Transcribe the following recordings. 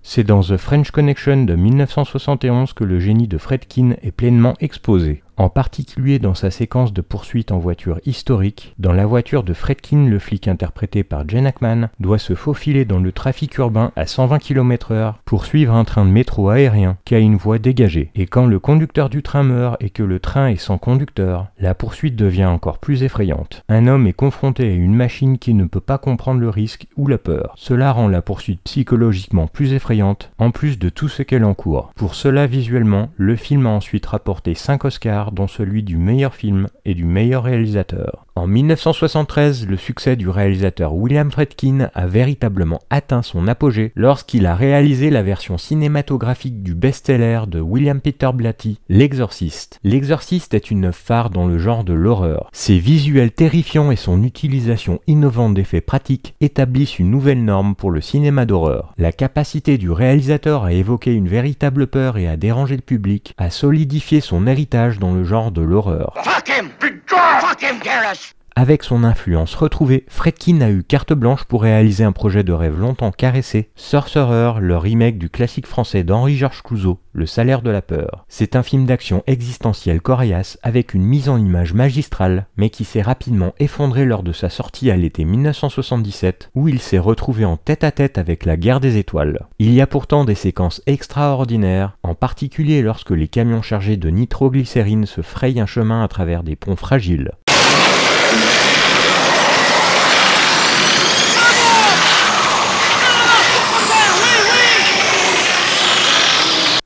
C'est dans The French Connection de 1971 que le génie de Friedkin est pleinement exposé. En particulier dans sa séquence de poursuite en voiture historique. Dans la voiture de Friedkin, le flic interprété par Gene Hackman doit se faufiler dans le trafic urbain à 120 km/h pour suivre un train de métro aérien qui a une voie dégagée. Et quand le conducteur du train meurt et que le train est sans conducteur, la poursuite devient encore plus effrayante. Un homme est confronté à une machine qui ne peut pas comprendre le risque ou la peur. Cela rend la poursuite psychologiquement plus effrayante, en plus de tout ce qu'elle encourt. Pour cela, visuellement, le film a ensuite rapporté 5 Oscars, dont celui du meilleur film et du meilleur réalisateur. En 1973, le succès du réalisateur William Friedkin a véritablement atteint son apogée lorsqu'il a réalisé la version cinématographique du best-seller de William Peter Blatty, L'Exorciste. L'Exorciste est une œuvre phare dans le genre de l'horreur. Ses visuels terrifiants et son utilisation innovante d'effets pratiques établissent une nouvelle norme pour le cinéma d'horreur. La capacité du réalisateur à évoquer une véritable peur et à déranger le public a solidifié son héritage dans le genre de l'horreur. Avec son influence retrouvée, Friedkin a eu carte blanche pour réaliser un projet de rêve longtemps caressé, Sorcerer, le remake du classique français d'Henri-Georges Clouzot, Le Salaire de la peur. C'est un film d'action existentiel coriace avec une mise en image magistrale, mais qui s'est rapidement effondré lors de sa sortie à l'été 1977, où il s'est retrouvé en tête-à-tête avec la guerre des étoiles. Il y a pourtant des séquences extraordinaires, en particulier lorsque les camions chargés de nitroglycérine se frayent un chemin à travers des ponts fragiles.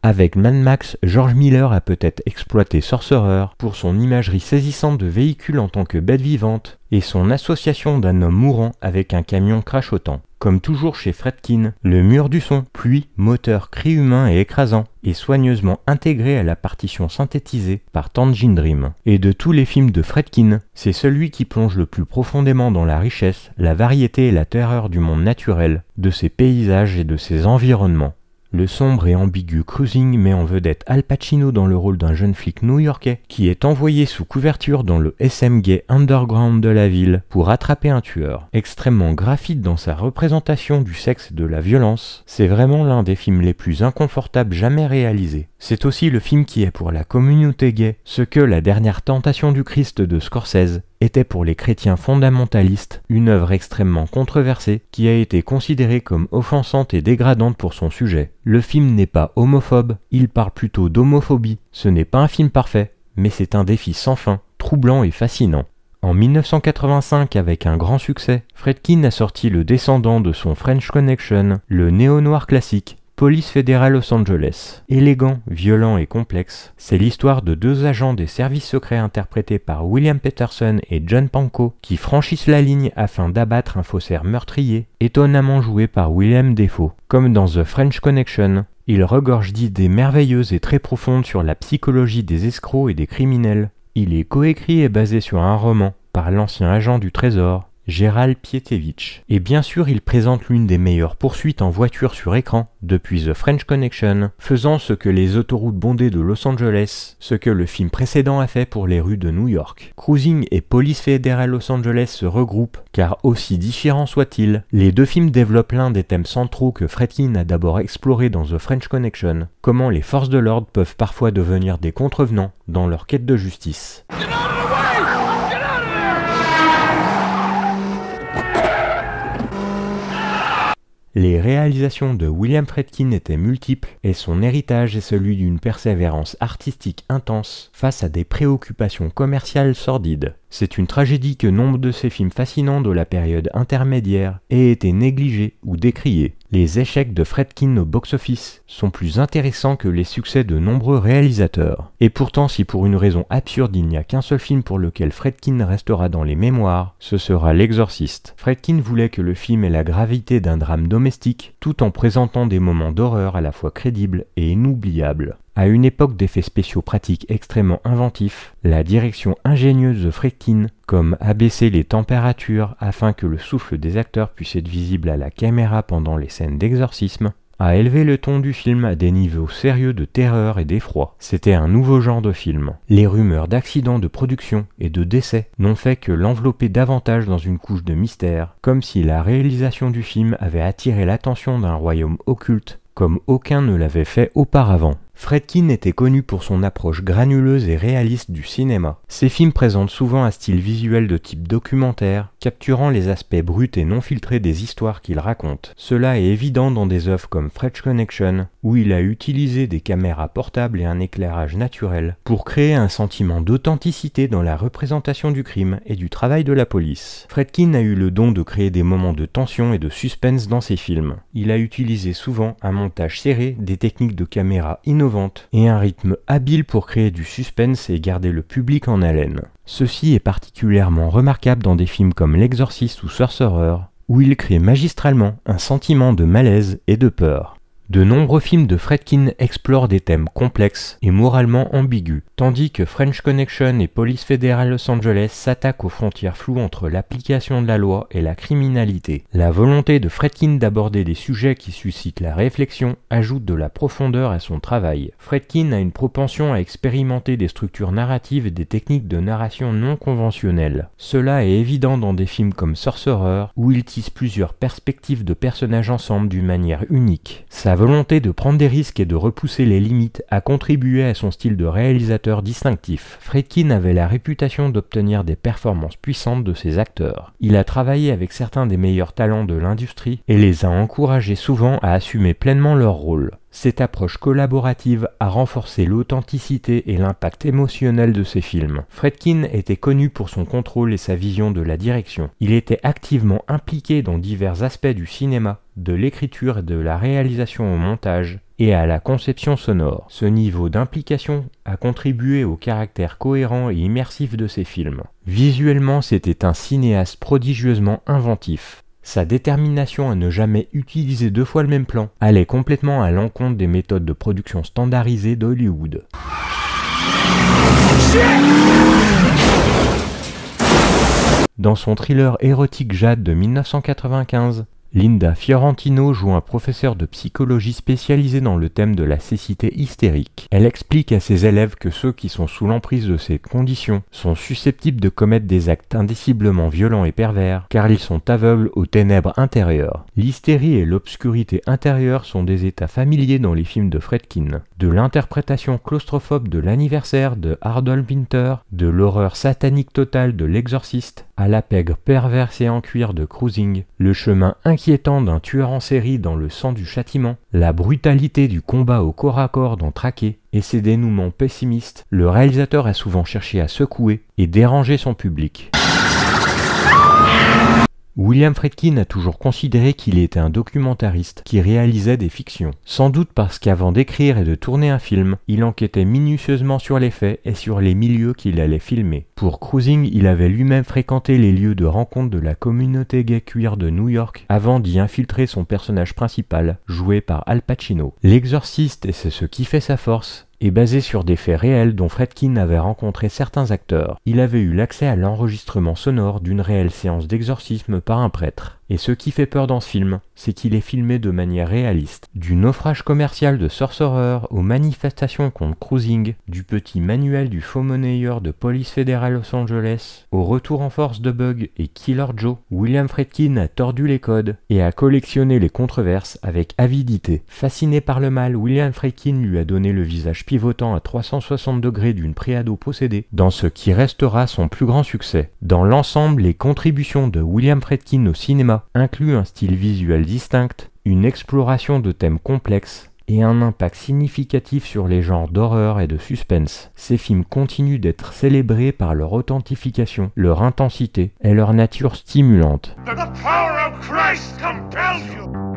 Avec Mad Max, George Miller a peut-être exploité Sorcerer pour son imagerie saisissante de véhicules en tant que bête vivante et son association d'un homme mourant avec un camion crachotant. Comme toujours chez Friedkin, le mur du son, pluie, moteur, cri humain et écrasant est soigneusement intégré à la partition synthétisée par Tangerine Dream. Et de tous les films de Friedkin, c'est celui qui plonge le plus profondément dans la richesse, la variété et la terreur du monde naturel, de ses paysages et de ses environnements. Le sombre et ambigu Cruising met en vedette Al Pacino dans le rôle d'un jeune flic new-yorkais qui est envoyé sous couverture dans le SM gay underground de la ville pour attraper un tueur. Extrêmement graphique dans sa représentation du sexe et de la violence, c'est vraiment l'un des films les plus inconfortables jamais réalisés. C'est aussi le film qui est pour la communauté gay ce que La Dernière Tentation du Christ de Scorsese était pour les chrétiens fondamentalistes, une œuvre extrêmement controversée qui a été considérée comme offensante et dégradante pour son sujet. Le film n'est pas homophobe, il parle plutôt d'homophobie. Ce n'est pas un film parfait, mais c'est un défi sans fin, troublant et fascinant. En 1985, avec un grand succès, Friedkin a sorti le descendant de son French Connection, le néo-noir classique, Police fédérale Los Angeles. Élégant, violent et complexe, c'est l'histoire de deux agents des services secrets interprétés par William Peterson et John Pankow qui franchissent la ligne afin d'abattre un faussaire meurtrier, étonnamment joué par Willem Dafoe. Comme dans The French Connection, il regorge d'idées merveilleuses et très profondes sur la psychologie des escrocs et des criminels. Il est coécrit et basé sur un roman par l'ancien agent du Trésor, Gérald Pietevich. Et bien sûr, il présente l'une des meilleures poursuites en voiture sur écran depuis The French Connection, faisant ce que les autoroutes bondées de Los Angeles, ce que le film précédent a fait pour les rues de New York. Cruising et Police fédérale Los Angeles se regroupent, car aussi différents soient-ils, les deux films développent l'un des thèmes centraux que Friedkin a d'abord exploré dans The French Connection, comment les forces de l'ordre peuvent parfois devenir des contrevenants dans leur quête de justice. Les réalisations de William Friedkin étaient multiples et son héritage est celui d'une persévérance artistique intense face à des préoccupations commerciales sordides. C'est une tragédie que nombre de ces films fascinants de la période intermédiaire aient été négligés ou décriés. Les échecs de Friedkin au box-office sont plus intéressants que les succès de nombreux réalisateurs. Et pourtant, si pour une raison absurde il n'y a qu'un seul film pour lequel Friedkin restera dans les mémoires, ce sera L'Exorciste. Friedkin voulait que le film ait la gravité d'un drame domestique, tout en présentant des moments d'horreur à la fois crédibles et inoubliables. À une époque d'effets spéciaux pratiques extrêmement inventifs, la direction ingénieuse de Friedkin, comme abaisser les températures afin que le souffle des acteurs puisse être visible à la caméra pendant les scènes d'exorcisme, a élevé le ton du film à des niveaux sérieux de terreur et d'effroi. C'était un nouveau genre de film. Les rumeurs d'accidents de production et de décès n'ont fait que l'envelopper davantage dans une couche de mystère, comme si la réalisation du film avait attiré l'attention d'un royaume occulte, comme aucun ne l'avait fait auparavant. Friedkin était connu pour son approche granuleuse et réaliste du cinéma. Ses films présentent souvent un style visuel de type documentaire, capturant les aspects bruts et non filtrés des histoires qu'il raconte. Cela est évident dans des œuvres comme French Connection, où il a utilisé des caméras portables et un éclairage naturel pour créer un sentiment d'authenticité dans la représentation du crime et du travail de la police. Friedkin a eu le don de créer des moments de tension et de suspense dans ses films. Il a utilisé souvent un montage serré, des techniques de caméra innovantes et un rythme habile pour créer du suspense et garder le public en haleine. Ceci est particulièrement remarquable dans des films comme L'Exorciste ou Sorcerer, où il crée magistralement un sentiment de malaise et de peur. De nombreux films de Friedkin explorent des thèmes complexes et moralement ambigus, tandis que French Connection et Police fédérale Los Angeles s'attaquent aux frontières floues entre l'application de la loi et la criminalité. La volonté de Friedkin d'aborder des sujets qui suscitent la réflexion ajoute de la profondeur à son travail. Friedkin a une propension à expérimenter des structures narratives et des techniques de narration non conventionnelles. Cela est évident dans des films comme Sorcerer, où il tisse plusieurs perspectives de personnages ensemble d'une manière unique. Sa volonté de prendre des risques et de repousser les limites a contribué à son style de réalisateur distinctif. Friedkin avait la réputation d'obtenir des performances puissantes de ses acteurs. Il a travaillé avec certains des meilleurs talents de l'industrie et les a encouragés souvent à assumer pleinement leur rôle. Cette approche collaborative a renforcé l'authenticité et l'impact émotionnel de ses films. Friedkin était connu pour son contrôle et sa vision de la direction. Il était activement impliqué dans divers aspects du cinéma, de l'écriture et de la réalisation au montage, et à la conception sonore. Ce niveau d'implication a contribué au caractère cohérent et immersif de ses films. Visuellement, c'était un cinéaste prodigieusement inventif. Sa détermination à ne jamais utiliser deux fois le même plan allait complètement à l'encontre des méthodes de production standardisées d'Hollywood. Dans son thriller érotique Jade de 1995, Linda Fiorentino joue un professeur de psychologie spécialisé dans le thème de la cécité hystérique. Elle explique à ses élèves que ceux qui sont sous l'emprise de ces conditions sont susceptibles de commettre des actes indiciblement violents et pervers, car ils sont aveugles aux ténèbres intérieures. L'hystérie et l'obscurité intérieure sont des états familiers dans les films de Friedkin. De l'interprétation claustrophobe de l'anniversaire de Harold Pinter, de l'horreur satanique totale de L'Exorciste, à la pègre perverse et en cuir de Cruising, le chemin inquiétant d'un tueur en série dans Le sang du châtiment, la brutalité du combat au corps à corps dans Traqué, et ses dénouements pessimistes, le réalisateur a souvent cherché à secouer et déranger son public. William Friedkin a toujours considéré qu'il était un documentariste qui réalisait des fictions. Sans doute parce qu'avant d'écrire et de tourner un film, il enquêtait minutieusement sur les faits et sur les milieux qu'il allait filmer. Pour Cruising, il avait lui-même fréquenté les lieux de rencontre de la communauté gay queer de New York avant d'y infiltrer son personnage principal, joué par Al Pacino. L'Exorciste, et c'est ce qui fait sa force, est basé sur des faits réels dont Friedkin avait rencontré certains acteurs. Il avait eu l'accès à l'enregistrement sonore d'une réelle séance d'exorcisme par un prêtre. Et ce qui fait peur dans ce film, c'est qu'il est filmé de manière réaliste. Du naufrage commercial de Sorcerer aux manifestations contre Cruising, du petit manuel du faux monnayeur de Police fédérale Los Angeles, au retour en force de Bug et Killer Joe, William Friedkin a tordu les codes et a collectionné les controverses avec avidité. Fasciné par le mal, William Friedkin lui a donné le visage pivotant à 360 degrés d'une préado possédée, dans ce qui restera son plus grand succès. Dans l'ensemble, les contributions de William Friedkin au cinéma incluent un style visuel distinct, une exploration de thèmes complexes et un impact significatif sur les genres d'horreur et de suspense. Ces films continuent d'être célébrés par leur authentification, leur intensité et leur nature stimulante. The power of Christ compels you.